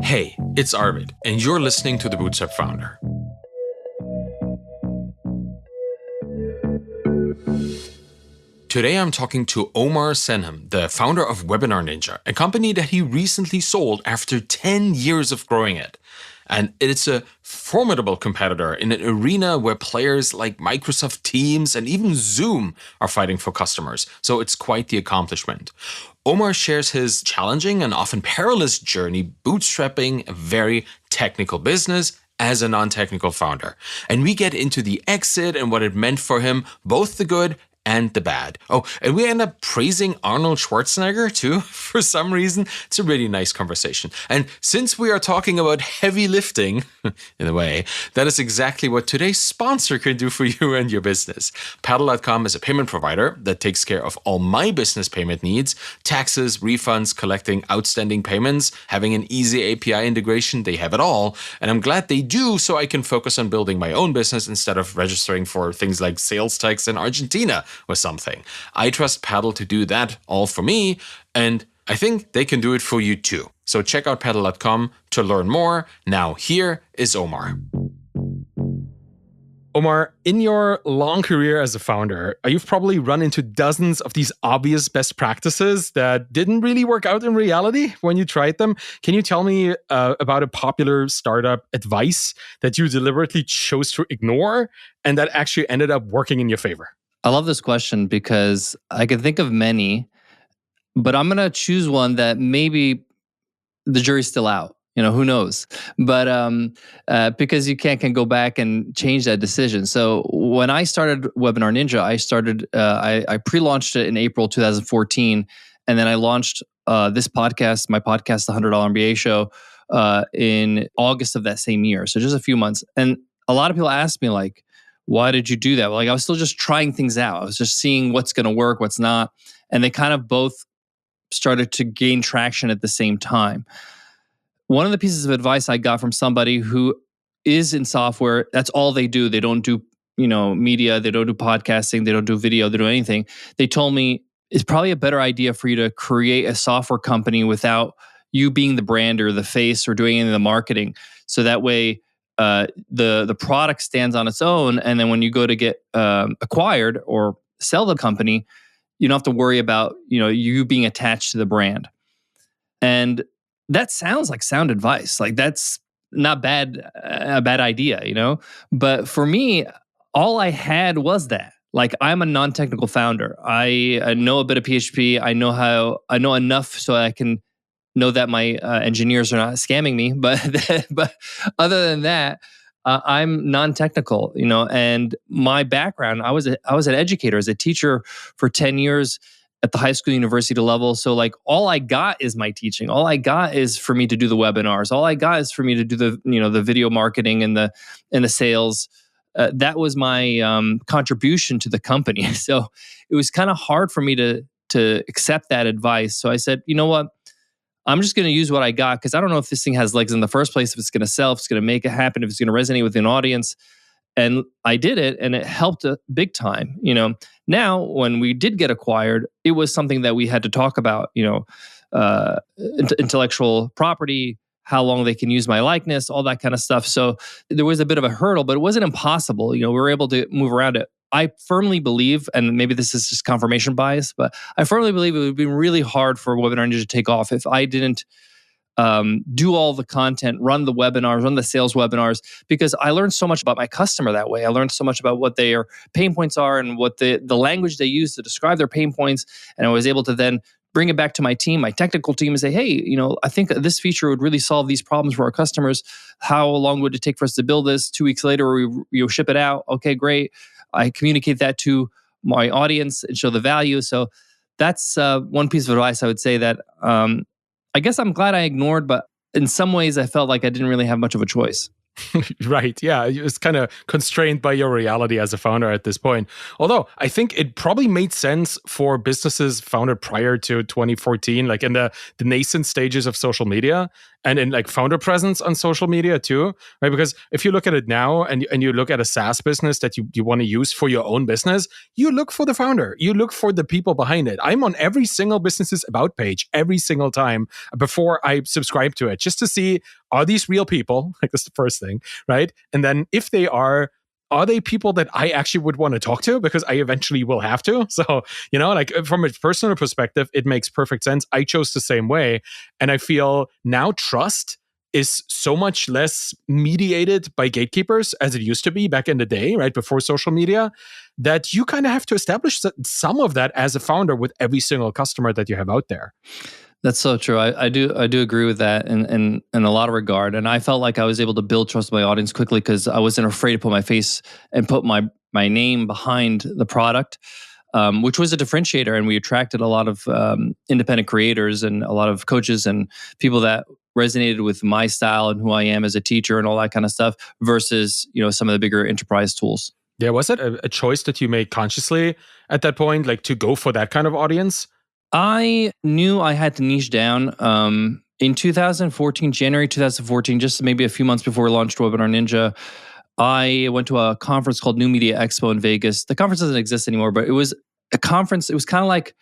Hey, it's Arvid, and you're listening to the Bootstrapped Founder. Today I'm talking to Omar Zenhom, the founder of Webinar Ninja, a company that he recently sold after 10 years of growing it. And it's a formidable competitor in an arena where players like Microsoft Teams and even Zoom are fighting for customers. So it's quite the accomplishment. Omar shares his challenging and often perilous journey bootstrapping a very technical business as a non-technical founder. And we get into the exit and what it meant for him, both the good and the bad. Oh, and we end up praising Arnold Schwarzenegger too, for some reason. It's a really nice conversation. And since we are talking about heavy lifting, in a way, that is exactly what today's sponsor can do for you and your business. Paddle.com is a payment provider that takes care of all my business payment needs, taxes, refunds, collecting outstanding payments, having an easy API integration. They have it all. And I'm glad they do, so I can focus on building my own business instead of registering for things like sales tax in Argentina or something. I trust Paddle to do that all for me, and I think they can do it for you too. So check out paddle.com to learn more. Now here is Omar. Omar, in your long career as a founder, you've probably run into dozens of these obvious best practices that didn't really work out in reality when you tried them. Can you tell me about a popular startup advice that you deliberately chose to ignore and that actually ended up working in your favor? I love this question because I can think of many, but I'm going to choose one that maybe the jury's still out. Who knows? But because you can go back and change that decision. So when I started Webinar Ninja, I pre-launched it in April 2014, and then I launched this podcast, my podcast, The $100 MBA Show, in August of that same year. So just a few months. And a lot of people ask me like, why did you do that? Well, I was still just trying things out. I was just seeing what's going to work, what's not. And they kind of both started to gain traction at the same time. One of the pieces of advice I got from somebody who is in software, that's all they do. They don't do, media. They don't do podcasting. They don't do video. They don't do anything. They told me it's probably a better idea for you to create a software company without you being the brand or the face or doing any of the marketing. So that way, the product stands on its own, and then when you go to get acquired or sell the company, you don't have to worry about you being attached to the brand. And that sounds like sound advice. Like that's not a bad idea, But for me, all I had was that. Like I'm a non-technical founder. I know a bit of PHP. I know enough so I can know that my engineers are not scamming me, but other than that, I'm non-technical, and my background, I was an educator, as a teacher for 10 years at the high school university level. So like all I got is my teaching. All I got is for me to do the webinars. All I got is for me to do the video marketing and the sales. That was my contribution to the company. So it was kind of hard for me to accept that advice. So I said, you know what? I'm just going to use what I got because I don't know if this thing has legs in the first place, if it's going to sell, if it's going to make it happen, if it's going to resonate with an audience. And I did it, and it helped big time. Now when we did get acquired, it was something that we had to talk about. Intellectual property, how long they can use my likeness, all that kind of stuff. So there was a bit of a hurdle, but it wasn't impossible. We were able to move around it. I firmly believe, and maybe this is just confirmation bias, but I firmly believe it would be really hard for Webinar Ninja to take off if I didn't do all the content, run the webinars, run the sales webinars, because I learned so much about my customer that way. I learned so much about what their pain points are and what the language they use to describe their pain points. And I was able to then bring it back to my team, my technical team, and say, hey, I think this feature would really solve these problems for our customers. How long would it take for us to build this? 2 weeks later, we ship it out. Okay, great. I communicate that to my audience and show the value. So that's one piece of advice I would say that I guess I'm glad I ignored, but in some ways I felt like I didn't really have much of a choice. Right. Yeah. It's kind of constrained by your reality as a founder at this point. Although I think it probably made sense for businesses founded prior to 2014, like in the nascent stages of social media and in like founder presence on social media too, right? Because if you look at it now and you look at a SaaS business that you want to use for your own business, you look for the founder, you look for the people behind it. I'm on every single business's about page every single time before I subscribe to it, just to see, are these real people? Like that's the first thing, right? And then if they are they people that I actually would want to talk to? Because I eventually will have to. So, like from a personal perspective, it makes perfect sense. I chose the same way. And I feel now trust is so much less mediated by gatekeepers as it used to be back in the day, right? Before social media, that you kind of have to establish some of that as a founder with every single customer that you have out there. That's so true. I do agree with that in a lot of regard. And I felt like I was able to build trust with my audience quickly because I wasn't afraid to put my face and put my name behind the product, which was a differentiator. And we attracted a lot of independent creators and a lot of coaches and people that resonated with my style and who I am as a teacher and all that kind of stuff versus, some of the bigger enterprise tools. Yeah, was it a choice that you made consciously at that point, like to go for that kind of audience? I knew I had to niche down in 2014, January 2014, just maybe a few months before we launched Webinar Ninja. I went to a conference called New Media Expo in Vegas. The conference doesn't exist anymore, but it was a conference. It was kind of like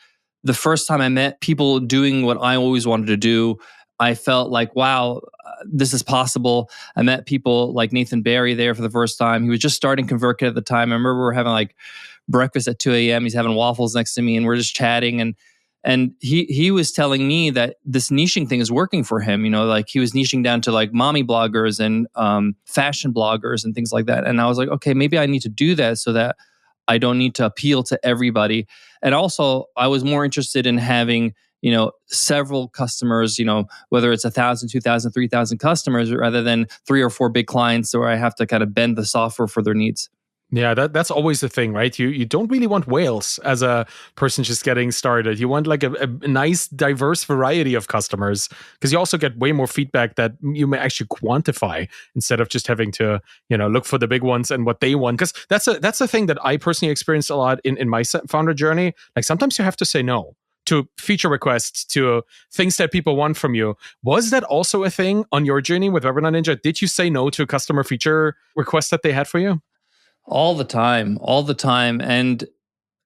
the first time I met people doing what I always wanted to do. I felt like, wow, this is possible. I met people like Nathan Barry there for the first time. He was just starting ConvertKit at the time. I remember we were having like breakfast at 2 a.m. He's having waffles next to me and we're just chatting. And he was telling me that this niching thing is working for him. Like he was niching down to like mommy bloggers and fashion bloggers and things like that. And I was like, okay, maybe I need to do that so that I don't need to appeal to everybody. And also, I was more interested in having several customers, whether it's 1,000, 2,000, 3,000 customers, rather than 3 or 4 big clients where I have to kind of bend the software for their needs. Yeah, that's always the thing, right? You don't really want whales as a person just getting started. You want like a nice, diverse variety of customers because you also get way more feedback that you may actually quantify instead of just having to, look for the big ones and what they want. Because that's a thing that I personally experienced a lot in my founder journey. Like sometimes you have to say no to feature requests, to things that people want from you. Was that also a thing on your journey with Webinar Ninja? Did you say no to a customer feature request that they had for you? All the time. And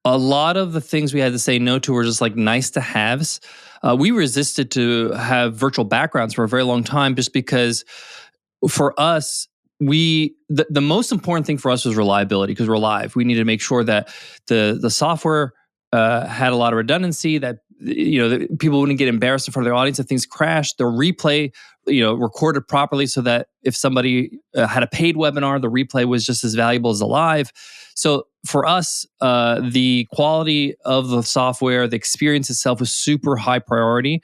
a lot of the things we had to say no to were just like nice to haves. We resisted to have virtual backgrounds for a very long time just because for us, the most important thing for us was reliability because we're live. We needed to make sure that the software had a lot of redundancy, that that people wouldn't get embarrassed in front of their audience if things crashed. The replay, recorded properly so that if somebody had a paid webinar, the replay was just as valuable as the live. So for us, the quality of the software, the experience itself was super high priority.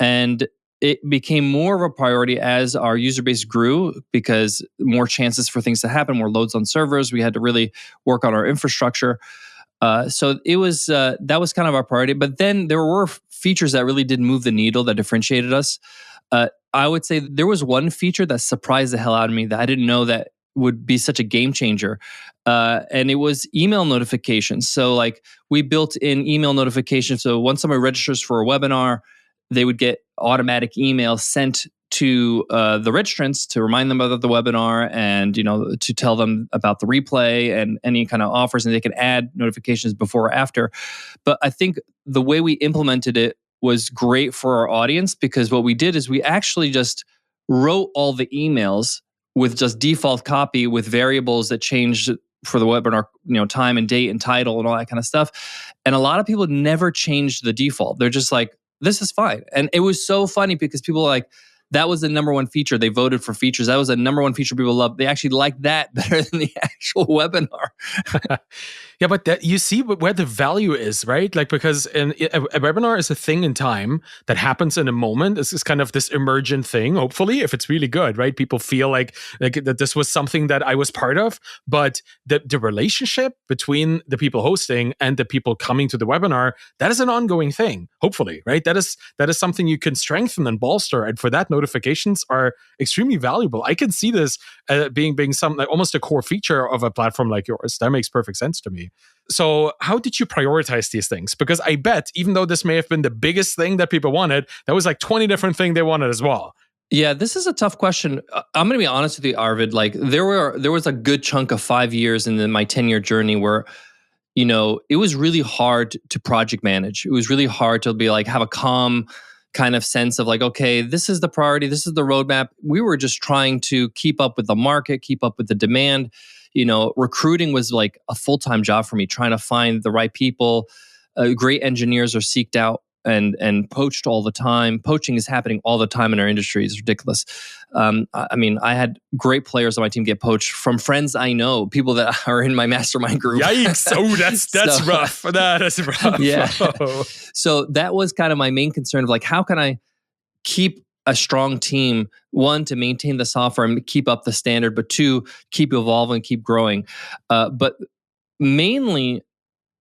And it became more of a priority as our user base grew because more chances for things to happen, more loads on servers. We had to really work on our infrastructure. So it was that was kind of our priority. But then there were features that really did move the needle that differentiated us. I would say there was one feature that surprised the hell out of me that I didn't know that would be such a game changer. And it was email notifications. So like we built in email notifications. So once somebody registers for a webinar, they would get automatic emails sent to the registrants to remind them about the webinar and to tell them about the replay and any kind of offers, and they can add notifications before or after. But I think the way we implemented it was great for our audience because what we did is we actually just wrote all the emails with just default copy with variables that changed for the webinar, time and date and title and all that kind of stuff. And a lot of people never changed the default. They're just like, this is fine. And it was so funny because people were like, that was the number one feature. They voted for features. That was the number one feature people loved. They actually liked that better than the actual webinar. Yeah, but that, you see where the value is, right? Like, because a webinar is a thing in time that happens in a moment. This is kind of this emergent thing, hopefully, if it's really good, right? People feel like that this was something that I was part of. But the relationship between the people hosting and the people coming to the webinar, that is an ongoing thing, hopefully, right? That is something you can strengthen and bolster. And for that, no notifications are extremely valuable. I can see this being some like almost a core feature of a platform like yours. That makes perfect sense to me. So how did you prioritize these things? Because I bet, even though this may have been the biggest thing that people wanted, there was like 20 different things they wanted as well. Yeah, this is a tough question. I'm going to be honest with you, Arvid. Like there was a good chunk of 5 years in my 10-year journey where, it was really hard to project manage. It was really hard to be like, have a calm kind of sense of like, okay, this is the priority. This is the roadmap. We were just trying to keep up with the market, keep up with the demand. Recruiting was like a full-time job for me, trying to find the right people. Great engineers are seeked out and poached all the time. Poaching is happening all the time in our industry. It's ridiculous. I had great players on my team get poached from friends I know, people that are in my mastermind group. Yikes! Oh, that's rough. That is rough. Yeah. So that was kind of my main concern of like, how can I keep a strong team? One, to maintain the software and keep up the standard, but two, keep evolving, keep growing. But mainly,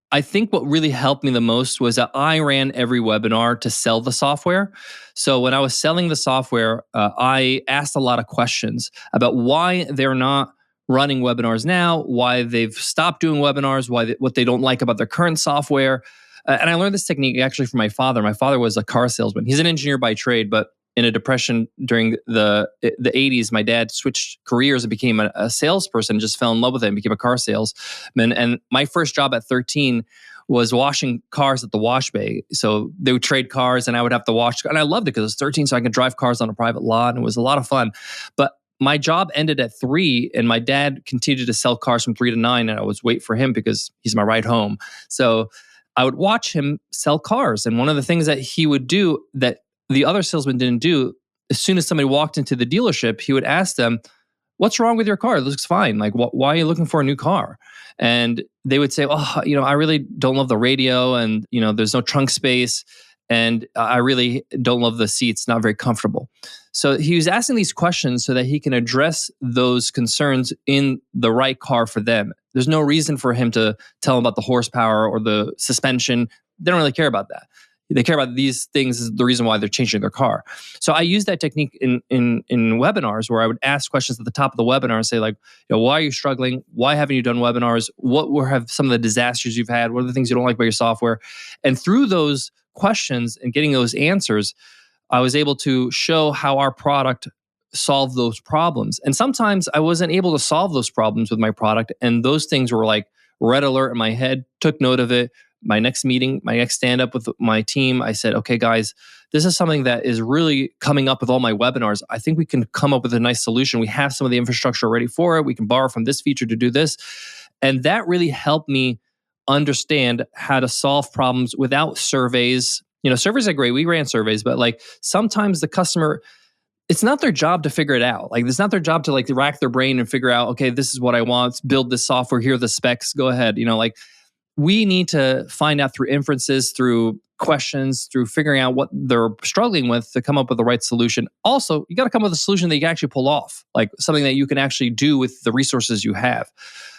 I think what really helped me the most was that I ran every webinar to sell the software. So when I was selling the software, I asked a lot of questions about why they're not running webinars now, why they've stopped doing webinars, what they don't like about their current software. And I learned this technique actually from my father. My father was a car salesman. He's an engineer by trade, but in a depression during the 80s, my dad switched careers and became a salesperson, just fell in love with it and became a car salesman. And my first job at 13 was washing cars at the wash bay. So they would trade cars and I would have to wash. And I loved it because I was 13, so I could drive cars on a private lot. And it was a lot of fun. But my job ended at 3 and my dad continued to sell cars from 3 to 9. And I was wait for him because he's my ride home. So I would watch him sell cars. And one of the things that he would do that the other salesman didn't do, as soon as somebody walked into the dealership, he would ask them, "What's wrong with your car? It looks fine. Like, why are you looking for a new car?" And they would say, "Oh, I really don't love the radio, and there's no trunk space, and I really don't love the seats. Not very comfortable." So he was asking these questions so that he can address those concerns in the right car for them. There's no reason for him to tell them about the horsepower or the suspension. They don't really care about that. They care about these things is the reason why they're changing their car. So I use that technique in webinars where I would ask questions at the top of the webinar and say like, why are you struggling? Why haven't you done webinars? What have some of the disasters you've had? What are the things you don't like about your software? And through those questions and getting those answers, I was able to show how our product solved those problems. And sometimes I wasn't able to solve those problems with my product. And those things were like red alert in my head, took note of it. My next meeting, my next stand-up with my team, I said, okay, guys, this is something that is really coming up with all my webinars. I think we can come up with a nice solution. We have some of the infrastructure ready for it. We can borrow from this feature to do this. And that really helped me understand how to solve problems without surveys. Surveys are great. We ran surveys, but like sometimes the customer, it's not their job to figure it out. Like it's not their job to like rack their brain and figure out, okay, this is what I want. Build this software. Here are the specs. Go ahead. We need to find out through inferences, through questions, through figuring out what they're struggling with to come up with the right solution. Also, you got to come up with a solution that you can actually pull off, like something that you can actually do with the resources you have.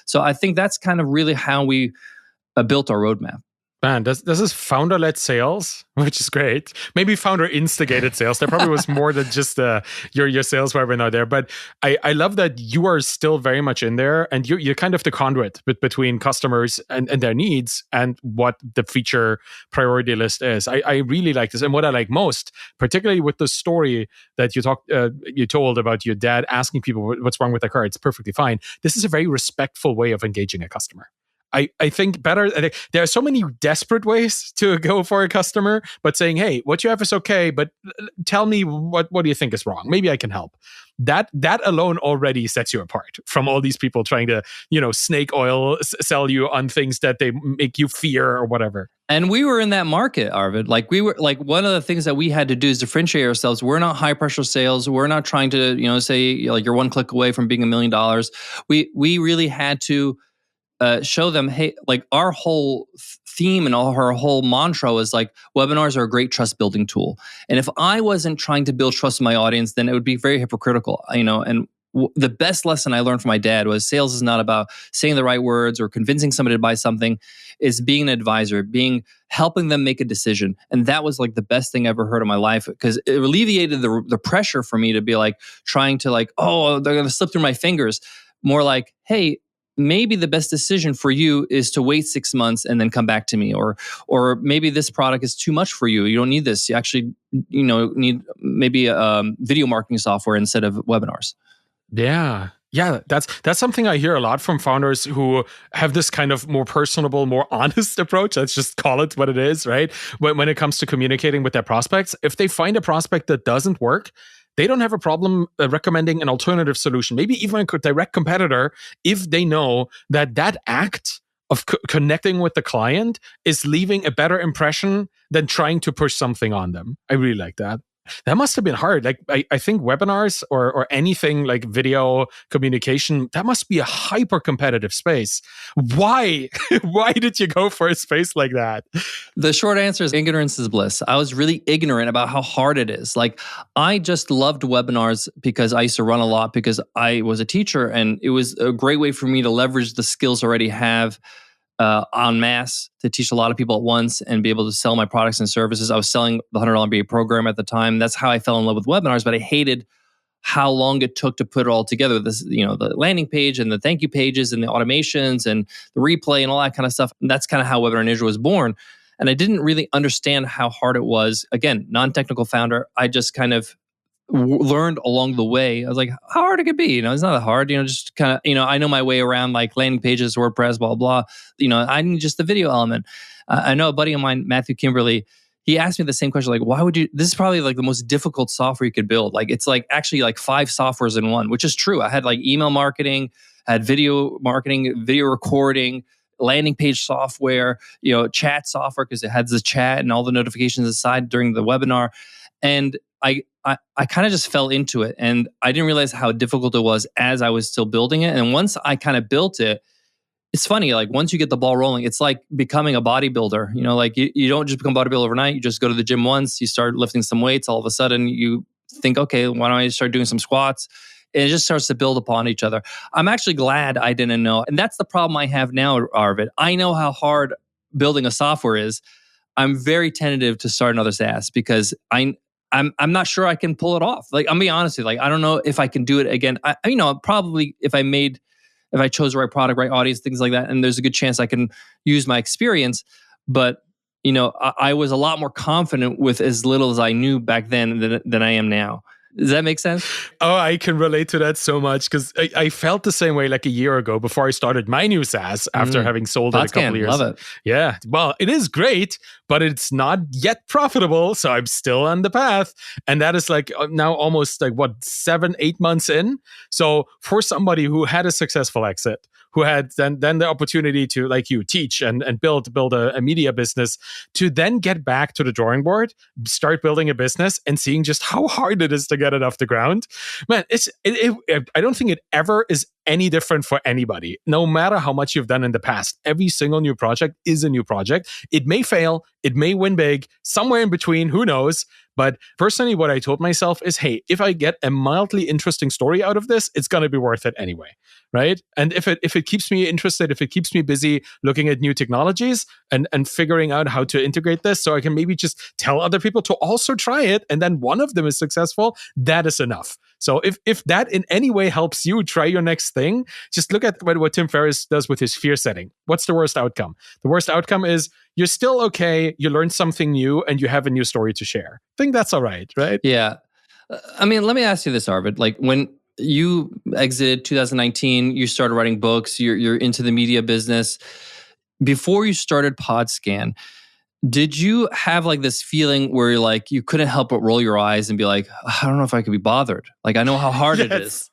So I think that's kind of really how we built our roadmap. Man, this is founder-led sales, which is great. Maybe founder-instigated sales. There probably was more than just your sales webinar there. But I love that you are still very much in there, and you're kind of the conduit between customers and their needs and what the feature priority list is. I really like this, and what I like most, particularly with the story that you told about your dad asking people what's wrong with their car. It's perfectly fine. This is a very respectful way of engaging a customer. I think better. There are so many desperate ways to go for a customer, but saying, "Hey, what you have is okay, but tell me what do you think is wrong? Maybe I can help." That alone already sets you apart from all these people trying to snake oil sell you on things that they make you fear or whatever. And we were in that market, Arvid. Like we were like one of the things that we had to do is differentiate ourselves. We're not high pressure sales. We're not trying to say like you're one click away from being $1 million. We really had to show them, hey, like our whole theme and our whole mantra was like webinars are a great trust building tool. And if I wasn't trying to build trust in my audience, then it would be very hypocritical, And the best lesson I learned from my dad was sales is not about saying the right words or convincing somebody to buy something. It's being an advisor, helping them make a decision. And that was like the best thing I ever heard in my life, because it alleviated the pressure for me to be like trying to like, oh, they're going to slip through my fingers. More like, hey, maybe the best decision for you is to wait 6 months and then come back to me, or maybe this product is too much for you. You don't need this. You actually, need maybe video marketing software instead of webinars. Yeah. Yeah, that's something I hear a lot from founders who have this kind of more personable, more honest approach. Let's just call it what it is, right? When it comes to communicating with their prospects, if they find a prospect that doesn't work, they don't have a problem recommending an alternative solution, maybe even a direct competitor, if they know that act of connecting with the client is leaving a better impression than trying to push something on them. I really like that. That must have been hard. Like I think webinars or anything like video communication, that must be a hyper competitive space. Why? Why did you go for a space like that? The short answer is ignorance is bliss. I was really ignorant about how hard it is. Like, I just loved webinars because I used to run a lot, because I was a teacher, and it was a great way for me to leverage the skills I already have en masse to teach a lot of people at once and be able to sell my products and services. I was selling the $100 MBA program at the time. That's how I fell in love with webinars, but I hated how long it took to put it all together. This, the landing page and the thank you pages and the automations and the replay and all that kind of stuff. And that's kind of how Webinar Ninja was born. And I didn't really understand how hard it was. Again, non-technical founder. I just kind of learned along the way. I was like, how hard it could be? It's not that hard. Just kind of, I know my way around like landing pages, WordPress, blah, blah. I need just the video element. I know a buddy of mine, Matthew Kimberly, he asked me the same question, like, why would you, this is probably like the most difficult software you could build. Like, it's like actually like 5 softwares in one, which is true. I had like email marketing, I had video marketing, video recording, landing page software, chat software, because it has the chat and all the notifications aside during the webinar. And I kind of just fell into it, and I didn't realize how difficult it was as I was still building it. And once I kind of built it, it's funny, like once you get the ball rolling, it's like becoming a bodybuilder. Like you don't just become a bodybuilder overnight. You just go to the gym once, you start lifting some weights, all of a sudden you think, okay, why don't I start doing some squats? And it just starts to build upon each other. I'm actually glad I didn't know. And that's the problem I have now, Arvid. I know how hard building a software is. I'm very tentative to start another SaaS because I'm not sure I can pull it off. Like, I'm being honest with you. Like, I don't know if I can do it again. Probably if I chose the right product, right audience, things like that, and there's a good chance I can use my experience. But I was a lot more confident with as little as I knew back then than I am now. Does that make sense? Oh, I can relate to that so much, because I felt the same way like a year ago before I started my new SaaS after having sold it a couple of years. Love it. Yeah. Well, it is great, but it's not yet profitable. So I'm still on the path. And that is like now almost like 7-8 months in. So for somebody who had a successful exit, who had then the opportunity to, like you, teach and build a media business, to then get back to the drawing board, start building a business, and seeing just how hard it is to get it off the ground. Man, I don't think it ever is any different for anybody, no matter how much you've done in the past. Every single new project is a new project. It may fail, it may win big, somewhere in between, who knows? But personally, what I told myself is, hey, if I get a mildly interesting story out of this, it's going to be worth it anyway, right? And if it keeps me interested, if it keeps me busy looking at new technologies and figuring out how to integrate this, so I can maybe just tell other people to also try it, and then one of them is successful, that is enough. So if that in any way helps you try your next thing, just look at what Tim Ferriss does with his fear setting. What's the worst outcome? The worst outcome is you're still okay, you learned something new, and you have a new story to share. I think that's all right? Yeah. I mean, let me ask you this, Arvid. Like, when you exited 2019, you started writing books, you're into the media business. Before you started Podscan, did you have like this feeling where you're like, you couldn't help but roll your eyes and be like, I don't know if I could be bothered. Like, I know how hard it is.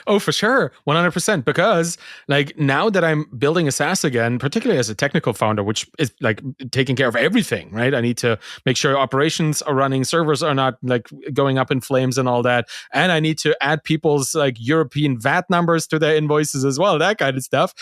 Oh, for sure. 100%. Because like now that I'm building a SaaS again, particularly as a technical founder, which is like taking care of everything, right? I need to make sure operations are running, servers are not like going up in flames and all that. And I need to add people's like European VAT numbers to their invoices as well, that kind of stuff.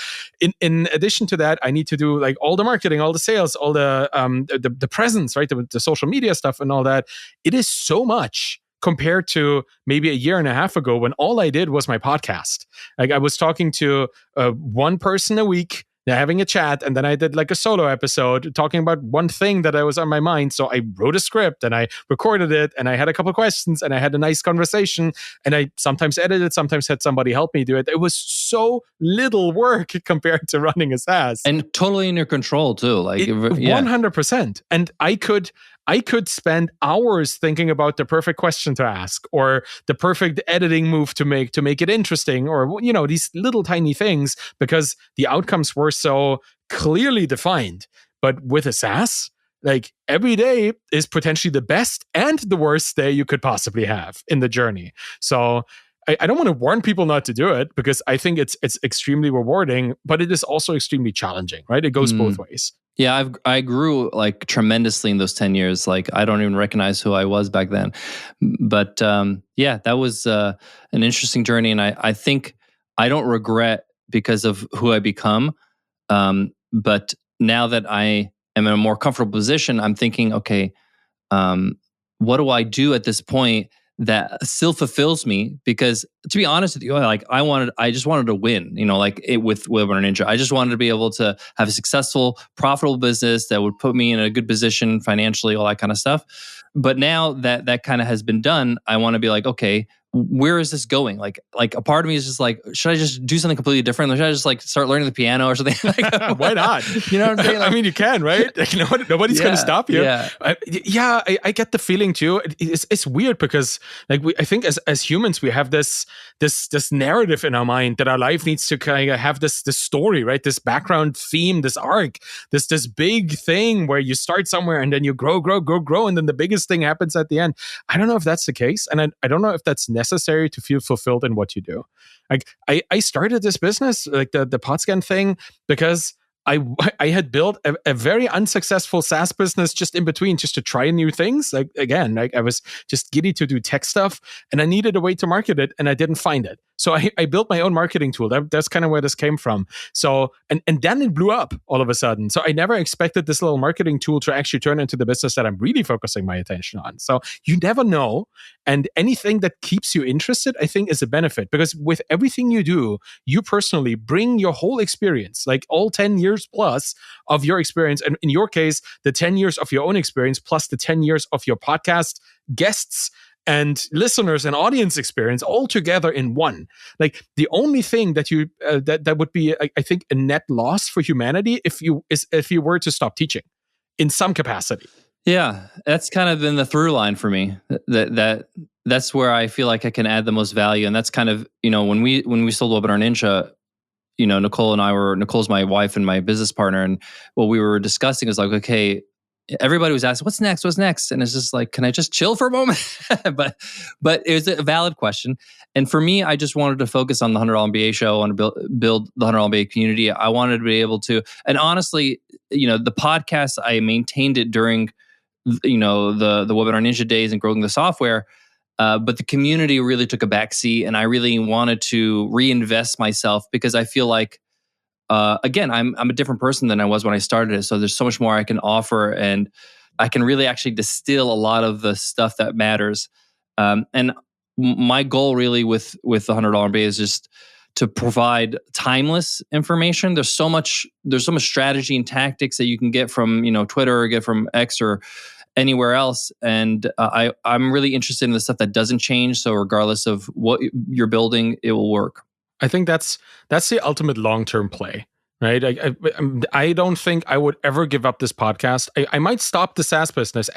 In addition to that, I need to do like all the marketing, all the sales, all the presence, right? The social media stuff and all that. It is so much compared to maybe a year and a half ago when all I did was my podcast. Like I was talking to one person a week, having a chat, and then I did like a solo episode talking about one thing that was on my mind. So I wrote a script and I recorded it, and I had a couple of questions, and I had a nice conversation, and I sometimes edited, sometimes had somebody help me do it. It was so little work compared to running a SaaS, and totally in your control too. Like 100%. And I could spend hours thinking about the perfect question to ask, or the perfect editing move to make it interesting, or these little tiny things, because the outcomes were so clearly defined. But with a SaaS, like every day is potentially the best and the worst day you could possibly have in the journey. So I don't want to warn people not to do it, because I think it's extremely rewarding, but it is also extremely challenging, right? It goes both ways. Yeah, I grew like tremendously in those 10 years. Like I don't even recognize who I was back then. But that was an interesting journey. And I think I don't regret because of who I become. But now that I am in a more comfortable position, I'm thinking, okay, what do I do at this point that still fulfills me? Because to be honest with you, like I just wanted to win, with Webinar Ninja. I just wanted to be able to have a successful, profitable business that would put me in a good position financially, all that kind of stuff. But now that kind of has been done, I want to be like, okay, where is this going? Like a part of me is just like, should I just do something completely different? Or should I just like start learning the piano or something? Why not? You know what I'm saying? I mean, you can, right? Like, nobody's going to stop you. Yeah. I get the feeling too. It's weird because like I think as humans, we have this narrative in our mind that our life needs to kind of have this story, right? This background theme, this arc, this big thing where you start somewhere and then you grow, and then the biggest thing happens at the end. I don't know if that's the case, and I don't know if that's necessary to feel fulfilled in what you do. Like I started this business, like the Podscan thing, because I had built a very unsuccessful SaaS business just in between, just to try new things. Like again, like I was just giddy to do tech stuff, and I needed a way to market it, and I didn't find it. So I built my own marketing tool. That's kind of where this came from. So and then it blew up all of a sudden. So I never expected this little marketing tool to actually turn into the business that I'm really focusing my attention on. So you never know, and anything that keeps you interested, I think, is a benefit, because with everything you do, you personally bring your whole experience, like all 10 years plus of your experience, and in your case, the 10 years of your own experience plus the 10 years of your podcast guests and listeners and audience experience all together in one. Like the only thing that you that would be, I think, a net loss for humanity if you were to stop teaching in some capacity. Yeah, that's kind of been the through line for me. That's where I feel like I can add the most value, and that's kind of when we sold Webinar Ninja. Nicole's my wife and my business partner, and what we were discussing is like, okay, everybody was asking, what's next? And it's just like, can I just chill for a moment? but it was a valid question. And for me, I just wanted to focus on the $100 MBA show. I wanted to build the $100 MBA community. I wanted to be able to, and honestly, the podcast, I maintained it during, the Webinar Ninja days and growing the software. But the community really took a backseat, and I really wanted to reinvest myself, because I feel like, again, I'm a different person than I was when I started it. So there's so much more I can offer, and I can really actually distill a lot of the stuff that matters. And my goal really with the $100 MBA is just to provide timeless information. There's so much strategy and tactics that you can get from Twitter, or get from X, or anywhere else, and I'm really interested in the stuff that doesn't change. So regardless of what you're building, it will work. I think that's the ultimate long-term play, right? I don't think I would ever give up this podcast. I might stop the SaaS business,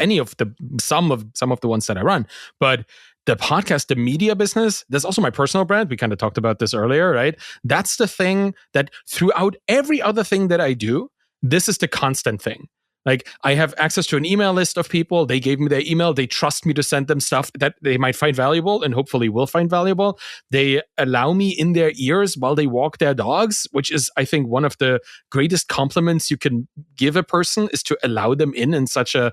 some of the ones that I run, but the podcast, the media business, that's also my personal brand. We kind of talked about this earlier, right? That's the thing that throughout every other thing that I do, this is the constant thing. Like I have access to an email list of people. They gave me their email. They trust me to send them stuff that they might find valuable and hopefully will find valuable. They allow me in their ears while they walk their dogs, which is, I think, one of the greatest compliments you can give a person, is to allow them in such a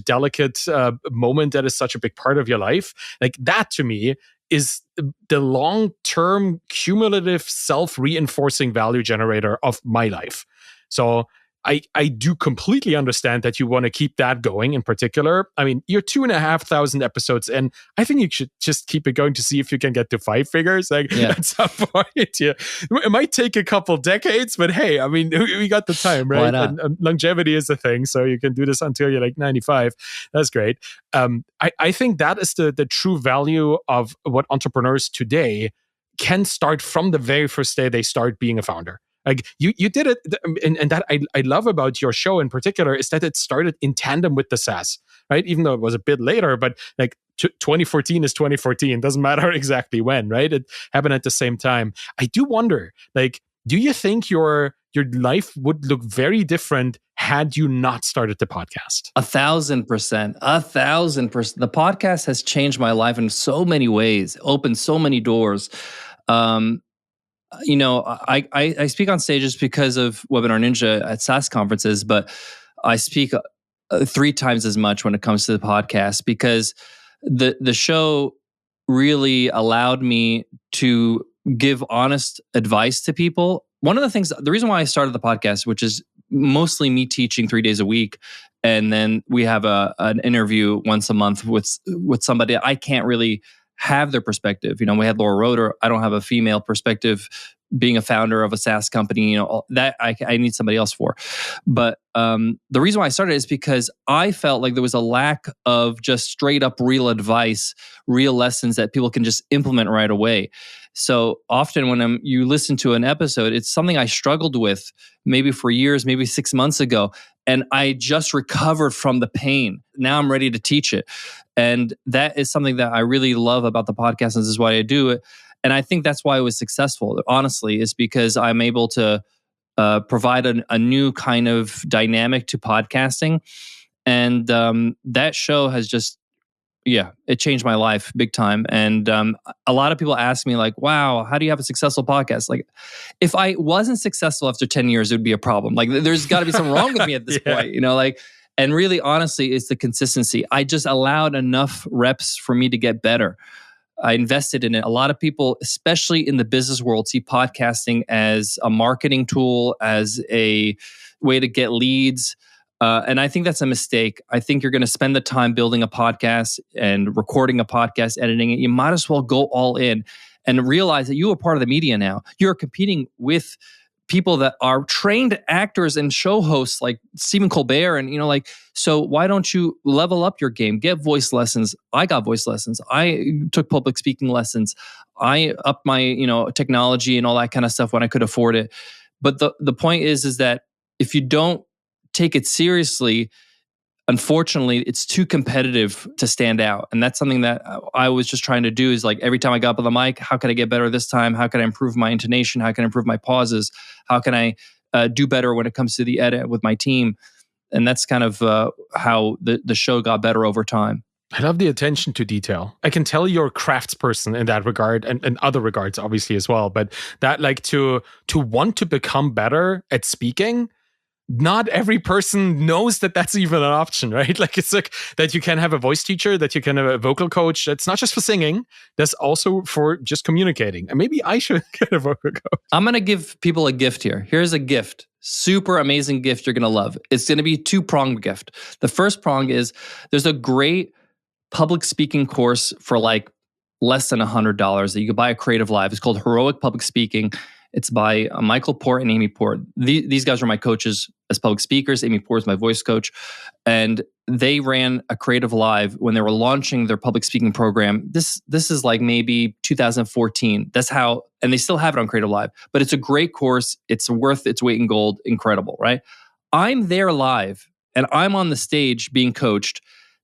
delicate moment that is such a big part of your life. Like that to me is the long-term cumulative self-reinforcing value generator of my life. So I do completely understand that you want to keep that going in particular. I mean, you're 2,500 episodes in. I think you should just keep it going to see if you can get to 5 figures. Like at some point, yeah. It might take a couple decades, but hey, I mean, we got the time, right? Why not? And longevity is the thing. So you can do this until you're like 95. That's great. I think that is the true value of what entrepreneurs today can start from the very first day they start being a founder. Like you did it, and that I love about your show in particular is that it started in tandem with the SaaS, right? Even though it was a bit later, but like 2014 is 2014. Doesn't matter exactly when, right? It happened at the same time. I do wonder, like, do you think your life would look very different had you not started the podcast? 1,000%. 1,000%. The podcast has changed my life in so many ways, opened so many doors. I speak on stages because of Webinar Ninja at SaaS conferences, but I speak 3 times as much when it comes to the podcast because the show really allowed me to give honest advice to people. One of the reason why I started the podcast, which is mostly me teaching 3 days a week, and then we have an interview once a month with somebody I can't really have their perspective. We had Laura Roeder. I don't have a female perspective being a founder of a SaaS company, that I need somebody else for. But the reason why I started is because I felt like there was a lack of just straight up real advice, real lessons that people can just implement right away. So often when you listen to an episode, it's something I struggled with maybe for years, maybe 6 months ago. And I just recovered from the pain. Now I'm ready to teach it. And that is something that I really love about the podcast. And this is why I do it. And I think that's why it was successful, honestly, is because I'm able to provide a new kind of dynamic to podcasting. And that show has just, it changed my life big time. And a lot of people ask me like, wow, how do you have a successful podcast? Like, if I wasn't successful after 10 years, it would be a problem. Like, there's got to be something wrong with me at this point, and really, honestly, it's the consistency. I just allowed enough reps for me to get better. I invested in it. A lot of people, especially in the business world, see podcasting as a marketing tool, as a way to get leads. And I think that's a mistake. I think you're going to spend the time building a podcast and recording a podcast, editing it. You might as well go all in and realize that you are part of the media now. You're competing with people that are trained actors and show hosts like Stephen Colbert. And, so why don't you level up your game? Get voice lessons. I got voice lessons. I took public speaking lessons. I upped my, technology and all that kind of stuff when I could afford it. But the point is that if you don't take it seriously, unfortunately, it's too competitive to stand out. And that's something that I was just trying to do is like every time I got up on the mic, how can I get better this time? How can I improve my intonation? How can I improve my pauses? How can I do better when it comes to the edit with my team? And that's kind of how the show got better over time. I love the attention to detail. I can tell you're a craftsperson in that regard and other regards, obviously, as well. But that like to want to become better at speaking, not every person knows that that's even an option, right? Like it's like that you can have a voice teacher, that you can have a vocal coach. That's not just for singing. That's also for just communicating. And maybe I should get a vocal coach. I'm going to give people a gift here. Here's a gift. Super amazing gift you're going to love. It's going to be a 2-pronged gift. The first prong is there's a great public speaking course for like less than $100 that you can buy at Creative Live. It's called Heroic Public Speaking. It's by Michael Port and Amy Port. These guys were my coaches as public speakers. Amy Port is my voice coach. And they ran a Creative Live when they were launching their public speaking program. This is like maybe 2014. That's how, and they still have it on Creative Live. But it's a great course. It's worth its weight in gold. Incredible, right? I'm there live and I'm on the stage being coached.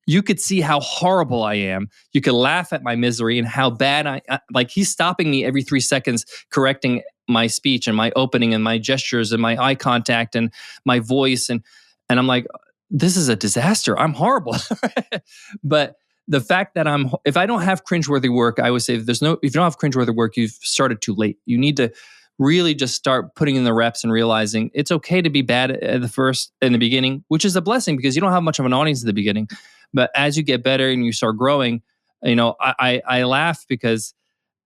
You could see how horrible I am. You could laugh at my misery and how bad I like he's stopping me every 3 seconds, correcting my speech and my opening and my gestures and my eye contact and my voice. And I'm like, this is a disaster. I'm horrible. But the fact that if I don't have cringeworthy work, I would say if you don't have cringeworthy work, you've started too late. You need to really just start putting in the reps and realizing it's okay to be bad in the beginning, which is a blessing because you don't have much of an audience at the beginning. But as you get better and you start growing, I laugh because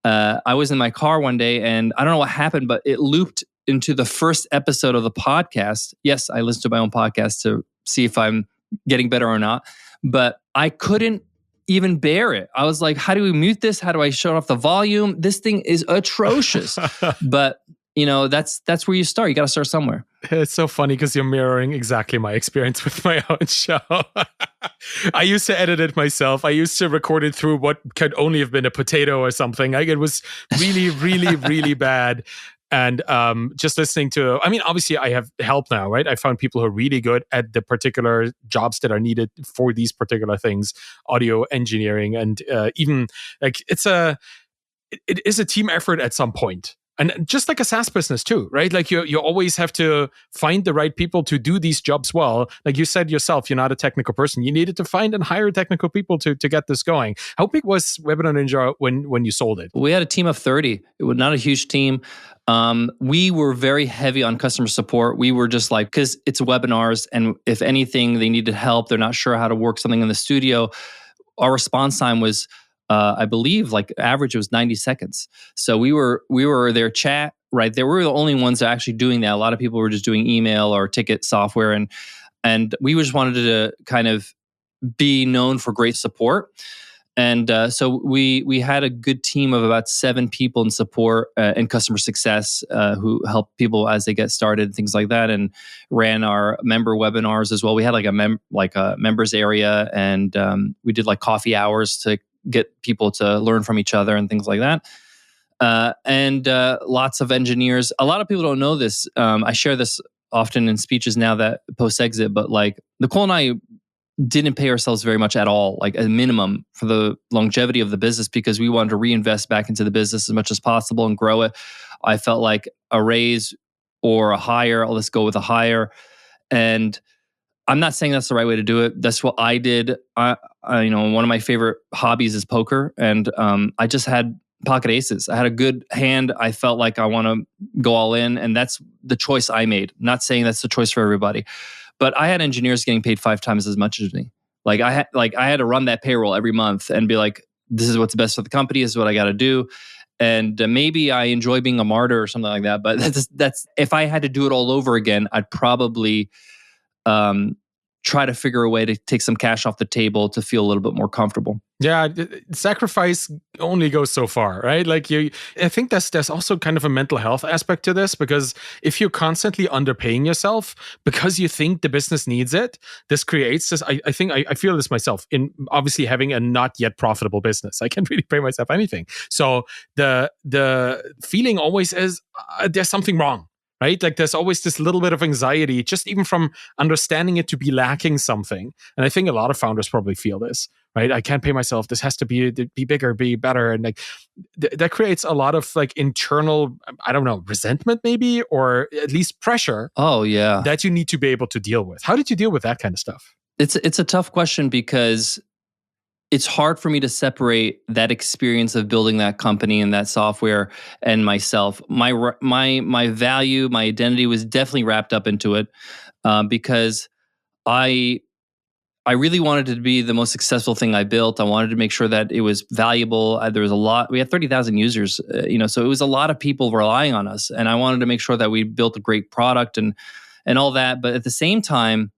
I was in my car one day and I don't know what happened, but it looped into the first episode of the podcast. Yes, I listen to my own podcast to see if I'm getting better or not, but I couldn't even bear it. I was like, how do we mute this? How do I shut off the volume? This thing is atrocious. But that's where you start. You got to start somewhere. It's so funny because you're mirroring exactly my experience with my own show. I used to edit it myself. I used to record it through what could only have been a potato or something. Like, it was really, really, really bad. And just listening to, I mean, obviously I have help now, right? I found people who are really good at the particular jobs that are needed for these particular things, audio engineering, and even like it is a team effort at some point. And just like a SaaS business too, right? Like you always have to find the right people to do these jobs well. Like you said yourself, you're not a technical person. You needed to find and hire technical people to get this going. How big was Webinar Ninja when you sold it? We had a team of 30. It was not a huge team. We were very heavy on customer support. We were just like, because it's webinars, and if anything, they needed help, they're not sure how to work something in the studio. Our response time was, I believe, like average, it was 90 seconds. So we were their chat right there. We were the only ones that are actually doing that. A lot of people were just doing email or ticket software, and we just wanted to kind of be known for great support. And so we had a good team of about 7 people in support and customer success who help people as they get started, things like that, and ran our member webinars as well. We had like a members area, and we did like coffee hours to get people to learn from each other and things like that. And lots of engineers. A lot of people don't know this. I share this often in speeches now that post-exit, but like Nicole and I didn't pay ourselves very much at all, like a minimum for the longevity of the business, because we wanted to reinvest back into the business as much as possible and grow it. I felt like a raise or a hire, let's go with a hire. And I'm not saying that's the right way to do it. That's what I did. I one of my favorite hobbies is poker, and I just had pocket aces. I had a good hand. I felt like I want to go all in, and that's the choice I made. Not saying that's the choice for everybody, but I had engineers getting paid 5 times as much as me. Like I had to run that payroll every month and be like, this is what's best for the company. This is what I got to do. And maybe I enjoy being a martyr or something like that. But that's if I had to do it all over again, I'd probably try to figure a way to take some cash off the table to feel a little bit more comfortable. Yeah, sacrifice only goes so far, right? Like I think there's also kind of a mental health aspect to this, because if you're constantly underpaying yourself because you think the business needs it, this creates this. I think I feel this myself in obviously having a not yet profitable business. I can't really pay myself anything, so the feeling always is there's something wrong. Right? Like there's always this little bit of anxiety, just even from understanding it to be lacking something. And I think a lot of founders probably feel this, right? I can't pay myself. This has to be bigger, be better. And like that creates a lot of like internal, I don't know, resentment maybe, or at least pressure. Oh, yeah. That you need to be able to deal with. How did you deal with that kind of stuff? It's a tough question, because it's hard for me to separate that experience of building that company and that software and myself. My value, my identity was definitely wrapped up into it, because I really wanted it to be the most successful thing I built. I wanted to make sure that it was valuable. There was a lot. We had 30,000 users, so it was a lot of people relying on us, and I wanted to make sure that we built a great product and all that. But at the same time,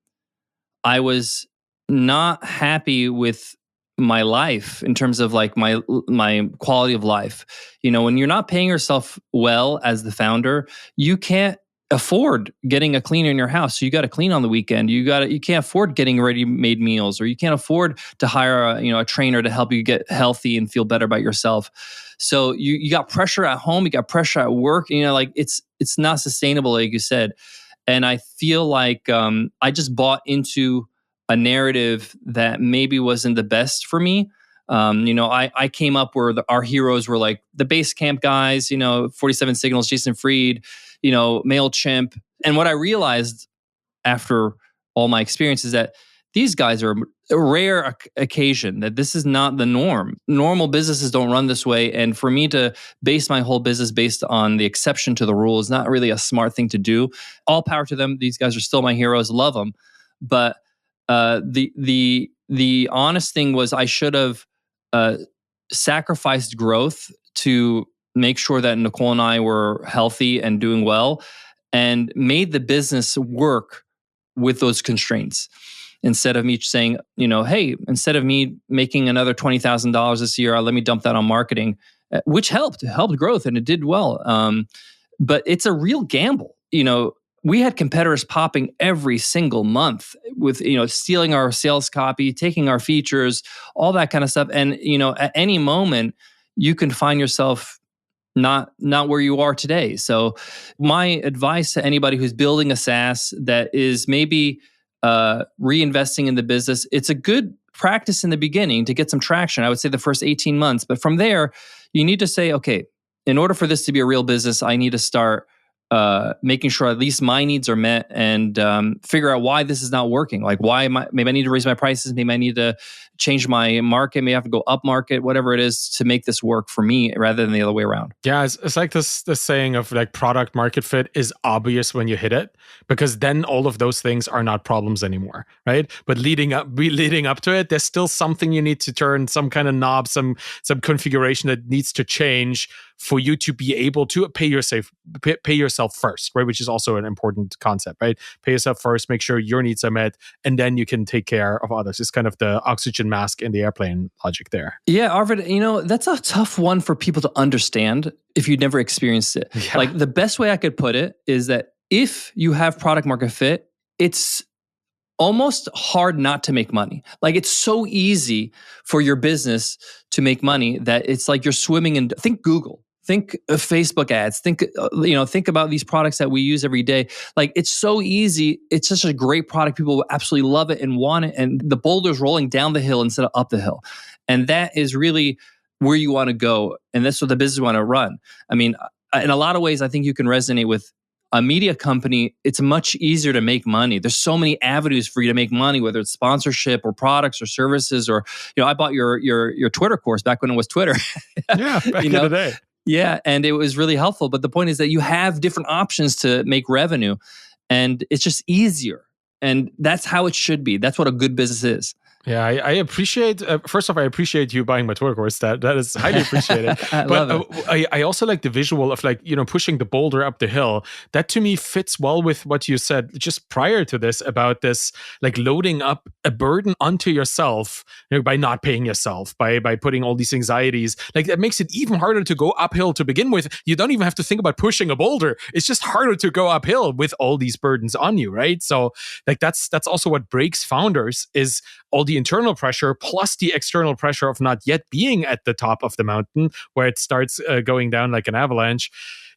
I was not happy with my life in terms of like my quality of life. When you're not paying yourself well as the founder, you can't afford getting a cleaner in your house. So you got to clean on the weekend. You can't afford getting ready-made meals, or you can't afford to hire a trainer to help you get healthy and feel better about yourself. So you got pressure at home, you got pressure at work. Like it's not sustainable, like you said. And I feel like I just bought into a narrative that maybe wasn't the best for me. I came up where our heroes were like the Basecamp guys, 47 Signals, Jason Fried, MailChimp. And what I realized after all my experience is that these guys are a rare occasion, that this is not the norm. Normal businesses don't run this way. And for me to base my whole business based on the exception to the rule is not really a smart thing to do. All power to them. These guys are still my heroes. Love them. But the honest thing was I should have sacrificed growth to make sure that Nicole and I were healthy and doing well, and made the business work with those constraints. Instead of me saying, hey, instead of me making another $20,000 this year, let me dump that on marketing, which helped growth and it did well. But it's a real gamble. We had competitors popping every single month with, stealing our sales copy, taking our features, all that kind of stuff. And, at any moment, you can find yourself not where you are today. So my advice to anybody who's building a SaaS that is maybe reinvesting in the business, it's a good practice in the beginning to get some traction. I would say the first 18 months. But from there, you need to say, okay, in order for this to be a real business, I need to start making sure at least my needs are met and figure out why this is not working. Like maybe I need to raise my prices. Maybe I need to change my market. Maybe I have to go up market, whatever it is to make this work for me rather than the other way around. Yeah, it's like this saying of like product market fit is obvious when you hit it, because then all of those things are not problems anymore, right? But leading up to it, there's still something you need to turn, some kind of knob, some configuration that needs to change for you to be able to pay yourself first, right? Which is also an important concept, right? Pay yourself first, make sure your needs are met, and then you can take care of others. It's kind of the oxygen mask in the airplane logic there. Yeah, Arvid, that's a tough one for people to understand if you've never experienced it. Yeah. Like the best way I could put it is that if you have product market fit, it's almost hard not to make money. Like it's so easy for your business to make money that it's like you're swimming in, think Google. Think of Facebook ads. Think about these products that we use every day. Like it's so easy. It's such a great product. People will absolutely love it and want it. And the boulder's rolling down the hill instead of up the hill. And that is really where you want to go. And that's what the business want to run. I mean, in a lot of ways, I think you can resonate with a media company. It's much easier to make money. There's so many avenues for you to make money, whether it's sponsorship or products or services, or, I bought your Twitter course back when it was Twitter. Yeah, back in the day. Yeah, and it was really helpful. But the point is that you have different options to make revenue, and it's just easier. And that's how it should be. That's what a good business is. Yeah, I appreciate. First off, I appreciate you buying my Twitter course. That is highly appreciated. Love it. I also like the visual of pushing the boulder up the hill. That to me fits well with what you said just prior to this about this, like loading up a burden onto yourself by not paying yourself, by putting all these anxieties. Like that makes it even harder to go uphill to begin with. You don't even have to think about pushing a boulder. It's just harder to go uphill with all these burdens on you, right? So like that's also what breaks founders is all the internal pressure plus the external pressure of not yet being at the top of the mountain where it starts going down like an avalanche.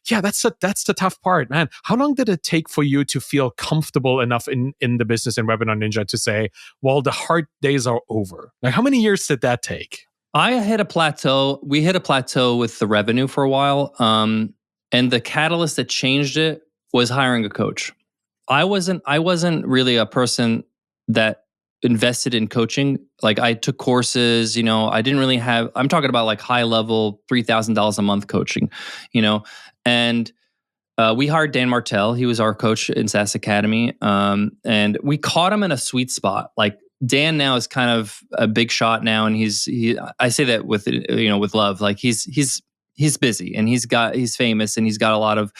Yeah, that's the tough part, man. How long did it take for you to feel comfortable enough in the business in Webinar Ninja to say, well, the hard days are over? Like, how many years did that take? I hit a plateau. We hit a plateau with the revenue for a while. And the catalyst that changed it was hiring a coach. I wasn't really a person that invested in coaching. Like I took courses, I didn't really have, I'm talking about like high level $3,000 a month coaching, and we hired Dan Martell. He was our coach in SaaS Academy. And we caught him in a sweet spot. Like Dan now is kind of a big shot now. And I say that with, with love, like he's busy and he's famous and he's got a lot of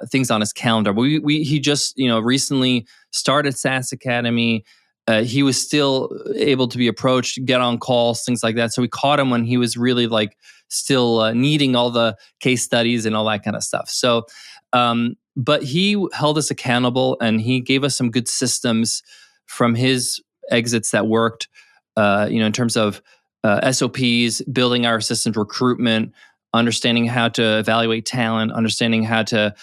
things on his calendar. But he just, recently started SaaS Academy. He was still able to be approached, get on calls, things like that. So we caught him when he was really like still needing all the case studies and all that kind of stuff. So, but he held us accountable and he gave us some good systems from his exits that worked, in terms of SOPs, building our systems, recruitment, understanding how to evaluate talent, understanding how to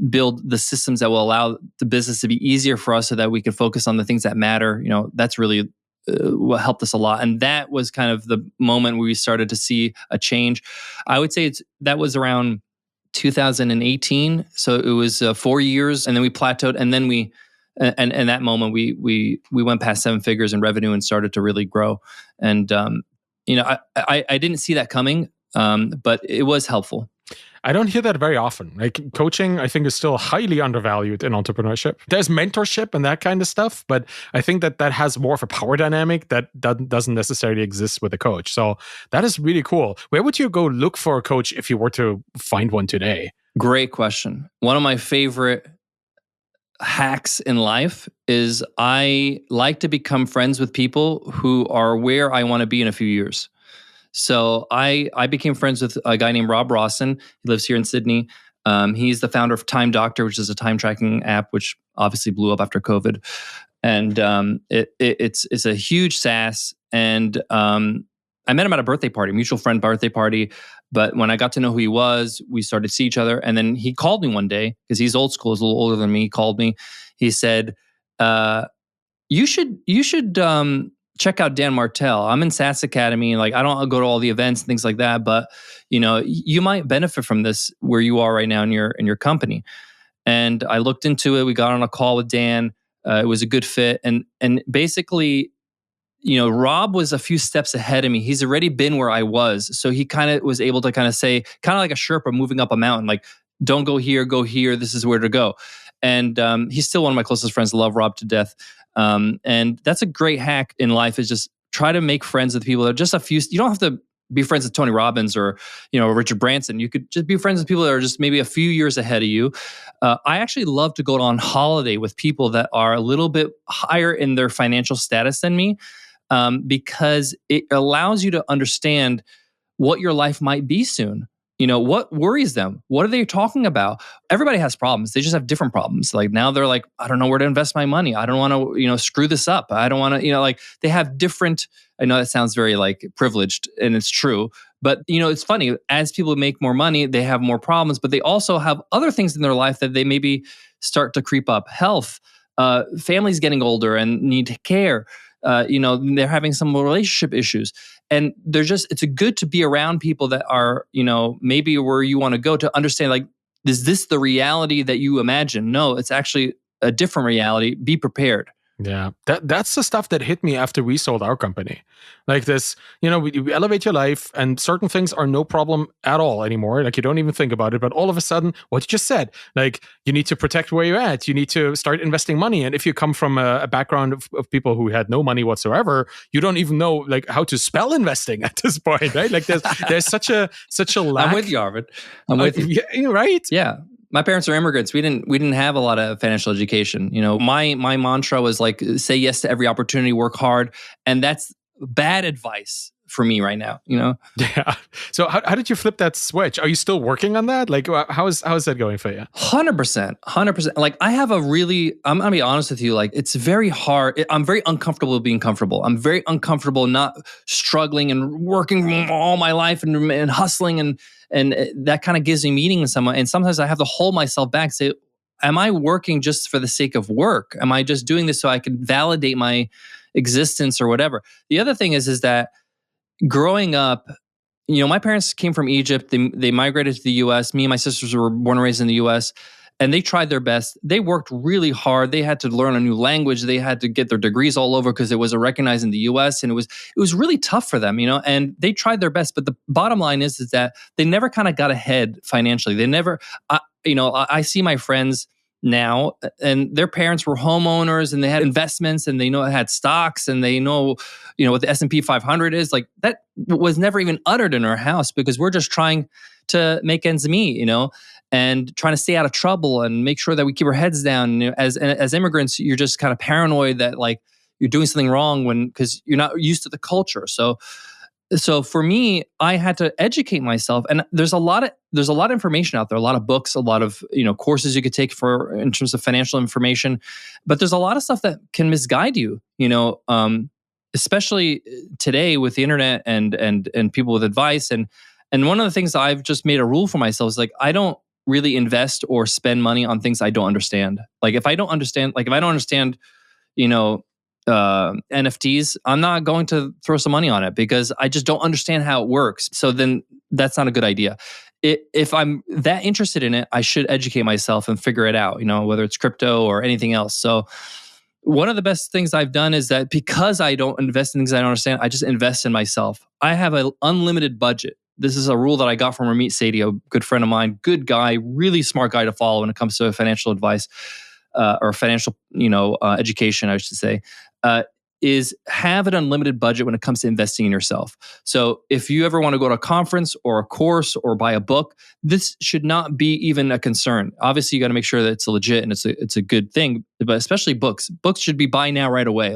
build the systems that will allow the business to be easier for us so that we can focus on the things that matter. That's really what helped us a lot. And that was kind of the moment where we started to see a change. I would say that was around 2018. So it was 4 years and then we plateaued. And then and that moment we went past 7 figures in revenue and started to really grow. And, I didn't see that coming, but it was helpful. I don't hear that very often. Like coaching, I think is still highly undervalued in entrepreneurship. There's mentorship and that kind of stuff, but I think that has more of a power dynamic that doesn't necessarily exist with a coach. So that is really cool. Where would you go look for a coach if you were to find one today? Great question. One of my favorite hacks in life is I like to become friends with people who are where I want to be in a few years. So I became friends with a guy named Rob Rawson. He lives here in Sydney. He's the founder of Time Doctor, which is a time tracking app, which obviously blew up after COVID. And it's a huge SaaS. And I met him at a birthday party, mutual friend birthday party. But when I got to know who he was, we started to see each other. And then he called me one day because he's old school, he's a little older than me. He called me. He said, "You should check out Dan Martell. I'm in SaaS Academy. Like I don't go to all the events and things like that, but you might benefit from this where you are right now in your company." And I looked into it. We got on a call with Dan. It was a good fit, and basically, Rob was a few steps ahead of me. He's already been where I was, so he kind of was able to kind of say, kind of like a Sherpa moving up a mountain, like don't go here, go here. This is where to go. And he's still one of my closest friends. I love Rob to death. And that's a great hack in life, is just try to make friends with people that are just a few. You don't have to be friends with Tony Robbins or Richard Branson. You could just be friends with people that are just maybe a few years ahead of you. I actually love to go on holiday with people that are a little bit higher in their financial status than me, because it allows you to understand what your life might be soon. What worries them? What are they talking about? Everybody has problems. They just have different problems. Like now they're like, I don't know where to invest my money. I don't want to, screw this up. I don't want to, like they have different, I know that sounds very like privileged, and it's true, but it's funny, as people make more money, they have more problems, but they also have other things in their life that they maybe start to creep up. Health, families getting older and need care. They're having some relationship issues, and it's good to be around people that are, maybe where you want to go, to understand, like, is this the reality that you imagine? No, it's actually a different reality. Be prepared. Yeah, that's the stuff that hit me after we sold our company. Like this, we elevate your life, and certain things are no problem at all anymore. Like you don't even think about it, but all of a sudden, what you just said, like you need to protect where you're at. You need to start investing money. And if you come from a background of people who had no money whatsoever, you don't even know like how to spell investing at this point, right? Like there's such a lack. I'm with you, Arvid. I'm with you. Yeah, right? Yeah. My parents are immigrants. We didn't have a lot of financial education. My mantra was like, say yes to every opportunity, work hard. And that's bad advice for me right now, Yeah. So how did you flip that switch? Are you still working on that? Like, how is that going for you? 100%. Like I have I'm going to be honest with you. Like it's very hard. I'm very uncomfortable being comfortable. I'm very uncomfortable not struggling and working all my life and hustling and that kind of gives me meaning in someone. And sometimes I have to hold myself back and say, am I working just for the sake of work? Am I just doing this so I can validate my existence or whatever? The other thing is that growing up, my parents came from Egypt. They migrated to the US. Me and my sisters were born and raised in the US. And they tried their best. They worked really hard. They had to learn a new language. They had to get their degrees all over because it wasn't recognized in the US. And it was really tough for them, and they tried their best. But the bottom line is that they never kind of got ahead financially. They never, I see my friends now, and their parents were homeowners, and they had investments, and they had stocks, and they know what the S&P 500 is. Like that was never even uttered in our house because we're just trying to make ends meet, and trying to stay out of trouble and make sure that we keep our heads down. As immigrants, you're just kind of paranoid that like you're doing something wrong because you're not used to the culture. So for me, I had to educate myself, and there's a lot of information out there, a lot of books, a lot of courses you could take in terms of financial information, but there's a lot of stuff that can misguide you, especially today with the internet and people with advice. And one of the things that I've just made a rule for myself is like I don't really invest or spend money on things I don't understand. Like if I don't understand, NFTs, I'm not going to throw some money on it because I just don't understand how it works. So then that's not a good idea. If I'm that interested in it, I should educate myself and figure it out, whether it's crypto or anything else. So one of the best things I've done is that because I don't invest in things I don't understand, I just invest in myself. I have an unlimited budget. this is a rule that I got from Ramit Sethi, a good friend of mine, good guy, really smart guy to follow when it comes to financial advice or financial, education, I should say, is have an unlimited budget when it comes to investing in yourself. So if you ever want to go to a conference or a course or buy a book, this should not be even a concern. Obviously, you got to make sure that it's legit and it's a good thing, but especially books. Books should be buy now right away.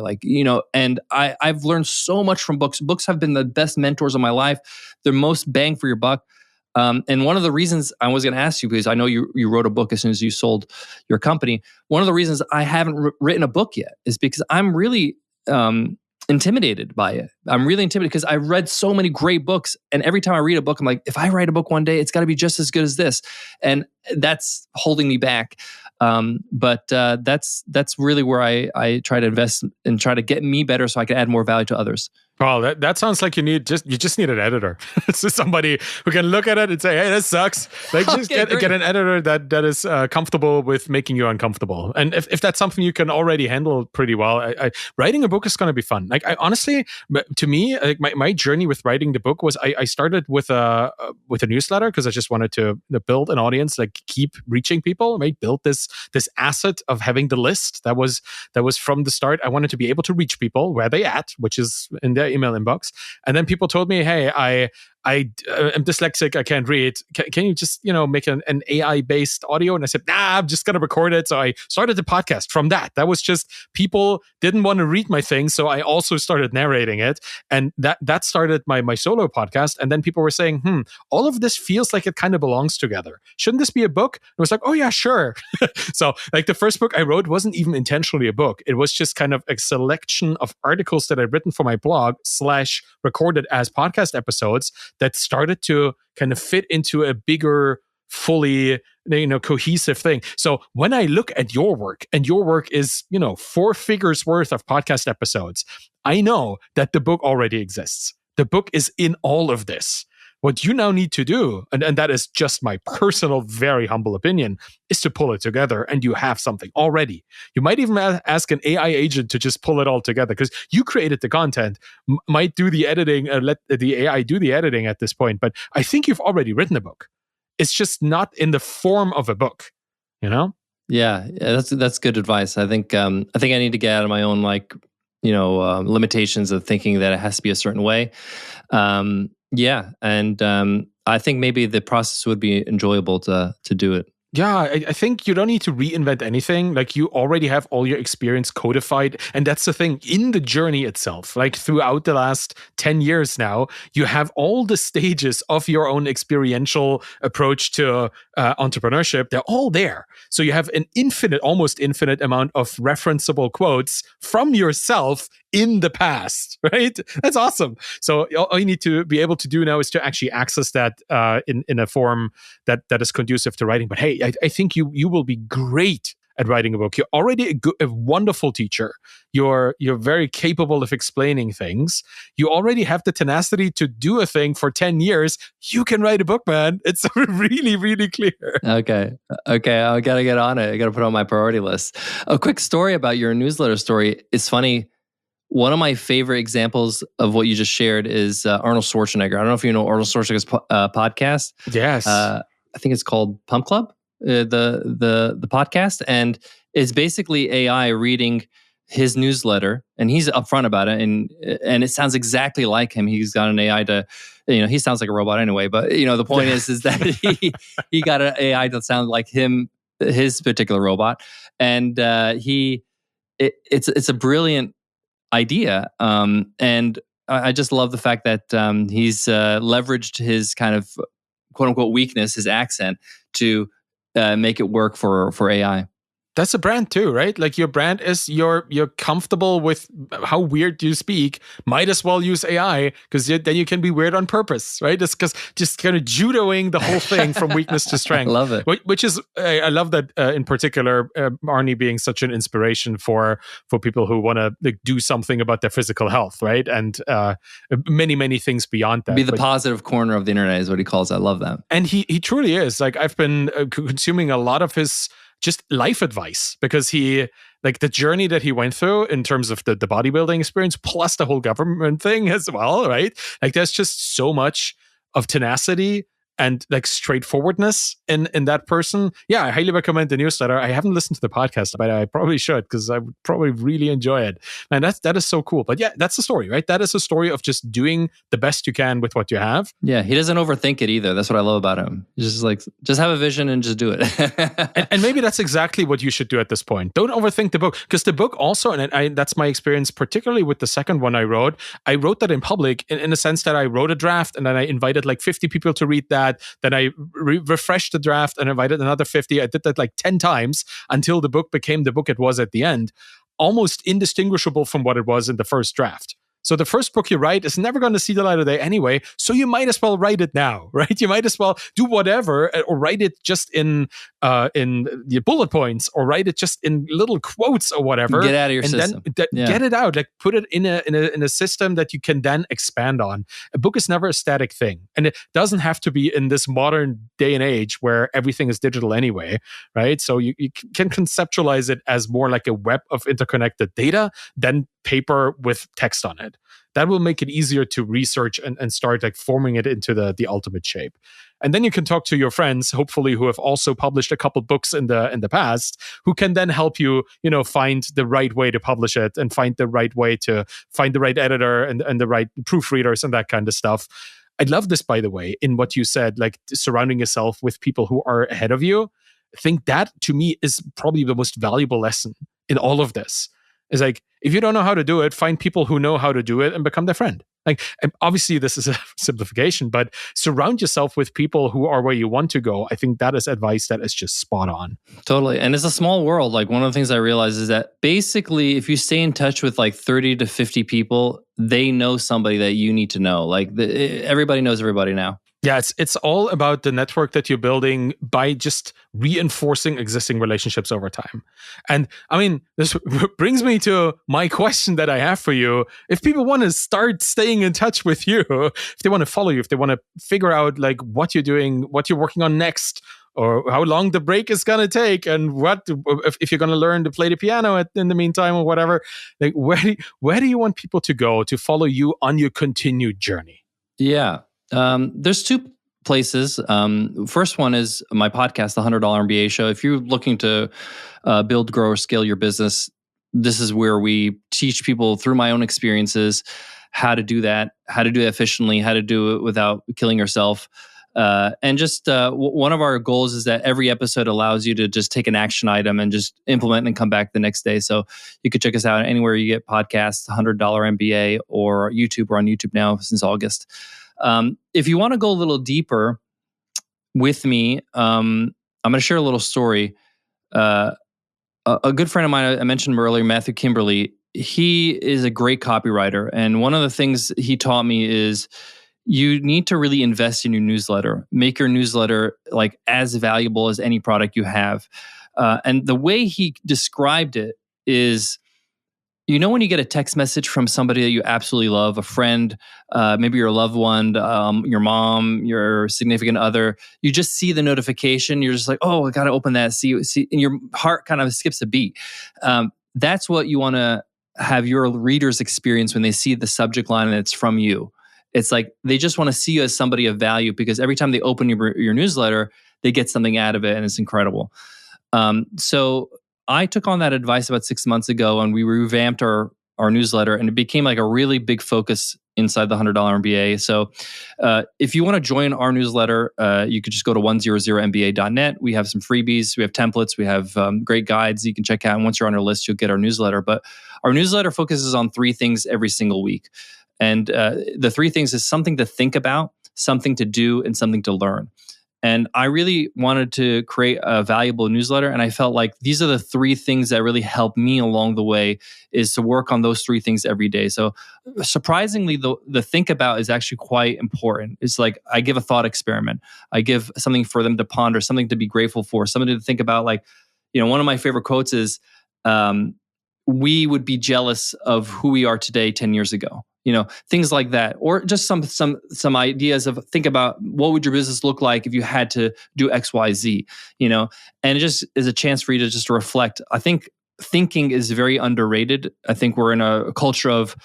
And I've learned so much from books. Books have been the best mentors of my life. They're most bang for your buck. And one of the reasons I was going to ask you, because I know you wrote a book as soon as you sold your company. One of the reasons I haven't written a book yet is because I'm really intimidated by it. I'm really intimidated because I read so many great books, and every time I read a book, I'm like, if I write a book one day, it's got to be just as good as this, and that's holding me back. But that's really where I try to invest and try to get me better so I can add more value to others. Well, that sounds like you just need an editor. So somebody who can look at it and say, "Hey, this sucks." Like, just get an editor that is comfortable with making you uncomfortable. And if that's something you can already handle pretty well, writing a book is going to be fun. Like, I honestly, to me, like my journey with writing the book was I started with a newsletter because I just wanted to build an audience, like keep reaching people, right? Build this asset of having the list. That was from the start. I wanted to be able to reach people where they at, which is in their email inbox. And then people told me, hey, I am dyslexic, I can't read. Can you just, make an AI-based audio? And I said, nah, I'm just going to record it. So I started the podcast from that. That was just, people didn't want to read my thing. So I also started narrating it. And that started my solo podcast. And then people were saying, all of this feels like it kind of belongs together. Shouldn't this be a book? And I was like, oh yeah, sure. So like the first book I wrote wasn't even intentionally a book. It was just kind of a selection of articles that I'd written for my blog / recorded as podcast episodes that started to kind of fit into a bigger, fully, cohesive thing. So when I look at your work, and your work is, 4 figures worth of podcast episodes, I know that the book already exists. The book is in all of this. What you now need to do, and that is just my personal, very humble opinion, is to pull it together, and you have something already. You might even ask an AI agent to just pull it all together because you created the content, might do the editing, let the AI do the editing at this point. But I think you've already written a book. It's just not in the form of a book, Yeah, that's good advice. I think I need to get out of my own limitations of thinking that it has to be a certain way. Yeah, and I think maybe the process would be enjoyable to do it. Yeah, I think you don't need to reinvent anything. Like, you already have all your experience codified. And that's the thing, in the journey itself, like throughout the last 10 years now, you have all the stages of your own experiential approach to entrepreneurship. They're all there. So you have an almost infinite amount of referenceable quotes from yourself in the past, right? That's awesome. So all you need to be able to do now is to actually access that in a form that is conducive to writing. But hey, I think you will be great at writing a book. You're already a wonderful teacher. You're very capable of explaining things. You already have the tenacity to do a thing for 10 years. You can write a book, man. It's really, really clear. Okay. I got to get on it. I got to put it on my priority list. A quick story about your newsletter story. It's funny. One of my favorite examples of what you just shared is Arnold Schwarzenegger. I don't know if you know Arnold Schwarzenegger's podcast. Yes. I think it's called Pump Club, the podcast. And it's basically AI reading his newsletter, and he's upfront about it. And it sounds exactly like him. He's got an AI to, he sounds like a robot anyway. But, the point is that he got an AI that sounds like him, his particular robot. And it's a brilliant idea. And I just love the fact that he's leveraged his kind of quote unquote weakness, his accent, to make it work for AI. That's a brand too, right? Like, your brand is you're comfortable with how weird you speak. Might as well use AI, because then you can be weird on purpose, right? Just kind of judoing the whole thing from weakness to strength. Love it. Which is, I love that in particular, Arnie being such an inspiration for people who want to do something about their physical health, right? And many things beyond that. Be the positive corner of the internet is what he calls it. I love that. And he truly is. Like, I've been consuming a lot of his just life advice, because he, like, the journey that he went through in terms of the bodybuilding experience, plus the whole government thing as well, right? Like, there's just so much of tenacity and like straightforwardness in that person. Yeah, I highly recommend the newsletter. I haven't listened to the podcast, but I probably should, because I would probably really enjoy it. And that is so cool. But yeah, that's the story, right? That is a story of just doing the best you can with what you have. Yeah, he doesn't overthink it either. That's what I love about him. He's just like, just have a vision and just do it. and maybe that's exactly what you should do at this point. Don't overthink the book, because the book also, and that's my experience, particularly with the second one I wrote that in public in the sense that I wrote a draft and then I invited like 50 people to read that. Then I refreshed the draft and invited another 50. I did that like 10 times until the book became the book it was at the end, almost indistinguishable from what it was in the first draft. So the first book you write is never going to see the light of day anyway, so you might as well write it now, right? You might as well do whatever, or write it just in the bullet points, or write it just in little quotes or whatever. Get out of your system. Then get it out, like put it in a system that you can then expand on. A book is never a static thing, and it doesn't have to be in this modern day and age where everything is digital anyway, right? So you can conceptualize it as more like a web of interconnected data than paper with text on it. That will make it easier to research and start like forming it into the ultimate shape. And then you can talk to your friends, hopefully, who have also published a couple books in the past, who can then help you, find the right way to publish it, and find the right way to find the right editor and the right proofreaders and that kind of stuff. I love this, by the way, in what you said, like surrounding yourself with people who are ahead of you. I think that, to me, is probably the most valuable lesson in all of this. Is like, if you don't know how to do it, find people who know how to do it and become their friend. Like, obviously this is a simplification, but surround yourself with people who are where you want to go. I think that is advice that is just spot on. Totally. And it's a small world. Like, one of the things I realized is that basically if you stay in touch with like 30 to 50 people, they know somebody that you need to know. Like everybody knows everybody now. Yeah, it's all about the network that you're building by just reinforcing existing relationships over time. And I mean, this brings me to my question that I have for you. If people want to start staying in touch with you, if they want to follow you, if they want to figure out like what you're doing, what you're working on next, or how long the break is going to take, and what if you're going to learn to play the piano in the meantime, or whatever, like where do you want people to go to follow you on your continued journey? Yeah. There's two places. First one is my podcast, The $100 MBA Show. If you're looking to build, grow, or scale your business, this is where we teach people through my own experiences how to do that, how to do it efficiently, how to do it without killing yourself. And just one of our goals is that every episode allows you to just take an action item and just implement and come back the next day. So you could check us out anywhere you get podcasts, $100 MBA, or YouTube. We're on YouTube now since August. If you want to go a little deeper with me, I'm going to share a little story. A good friend of mine, I mentioned him earlier, Matthew Kimberly, he is a great copywriter. And one of the things he taught me is you need to really invest in your newsletter. Make your newsletter like as valuable as any product you have. And the way he described it is, when you get a text message from somebody that you absolutely love, a friend, maybe your loved one, your mom, your significant other, you just see the notification. You're just like, oh, I got to open that. See, and your heart kind of skips a beat. That's what you want to have your readers experience when they see the subject line and it's from you. It's like they just want to see you as somebody of value, because every time they open your newsletter, they get something out of it, and it's incredible. So I took on that advice about 6 months ago, and we revamped our newsletter, and it became like a really big focus inside the $100 MBA. So if you want to join our newsletter, you could just go to 100mba.net. We have some freebies, we have templates, we have great guides you can check out. And once you're on our list, you'll get our newsletter. But our newsletter focuses on 3 things every single week. And the 3 things is something to think about, something to do, and something to learn. And I really wanted to create a valuable newsletter. And I felt like these are the 3 things that really helped me along the way, is to work on those 3 things every day. So surprisingly, the think about is actually quite important. It's like I give a thought experiment. I give something for them to ponder, something to be grateful for, something to think about. Like, one of my favorite quotes is, we would be jealous of who we are today 10 years ago. Things like that, or just some ideas of think about what would your business look like if you had to do X, Y, Z, and it just is a chance for you to just reflect. I think thinking is very underrated. I think we're in a culture of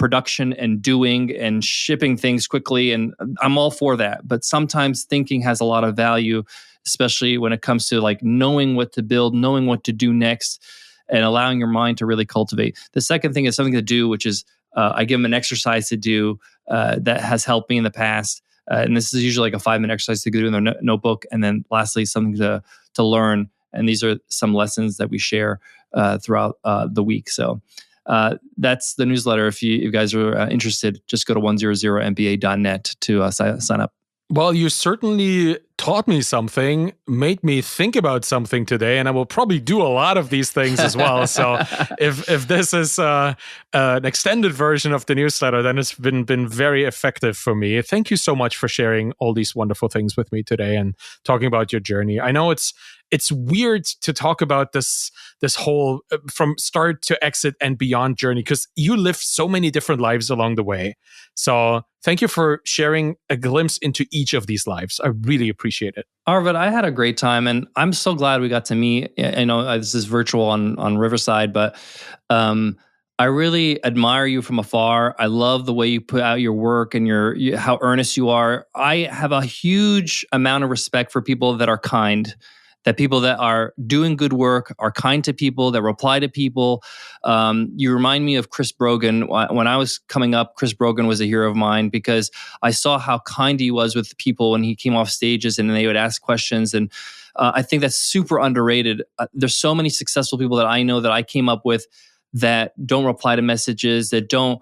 production and doing and shipping things quickly. And I'm all for that. But sometimes thinking has a lot of value, especially when it comes to like knowing what to build, knowing what to do next, and allowing your mind to really cultivate. The second thing is something to do, which is I give them an exercise to do that has helped me in the past. And this is usually like a 5-minute exercise to do in their notebook. And then lastly, something to learn. And these are some lessons that we share throughout the week. So that's the newsletter. If you guys are interested, just go to 100mba.net to sign up. Well, you certainly taught me something, made me think about something today, and I will probably do a lot of these things as well. So if this is an extended version of the newsletter, then it's been very effective for me. Thank you so much for sharing all these wonderful things with me today and talking about your journey. I know it's weird to talk about this whole from start to exit and beyond journey because you lived so many different lives along the way. So thank you for sharing a glimpse into each of these lives. I really appreciate it. Arvid, I had a great time, and I'm so glad we got to meet. I know this is virtual on Riverside, but I really admire you from afar. I love the way you put out your work and how earnest you are. I have a huge amount of respect for people that are kind, that people that are doing good work, are kind to people, that reply to people. You remind me of Chris Brogan. When I was coming up, Chris Brogan was a hero of mine because I saw how kind he was with people when he came off stages and they would ask questions. And I think that's super underrated. There's so many successful people that I know that I came up with that don't reply to messages, that don't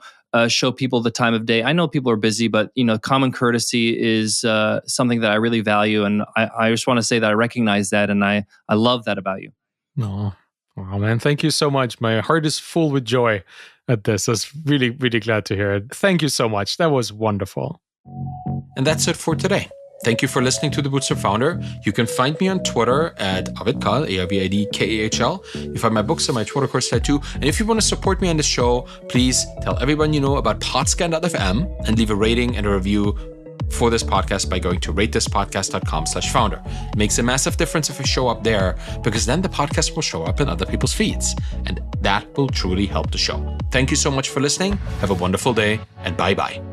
show people the time of day. I know people are busy, but common courtesy is something that I really value, and I just want to say that I recognize that, and I love that about you. Oh, wow, man! Thank you so much. My heart is full with joy at this. I was really, really glad to hear it. Thank you so much. That was wonderful. And that's it for today. Thank you for listening to The Bootstrapped Founder. You can find me on Twitter at Avidkahl, AIVIDKAHL. You find my books on my Twitter course there too. And if you want to support me on this show, please tell everyone you know about Podscan.fm and leave a rating and a review for this podcast by going to ratethispodcast.com/founder. It makes a massive difference if you show up there, because then the podcast will show up in other people's feeds. And that will truly help the show. Thank you so much for listening. Have a wonderful day, and bye-bye.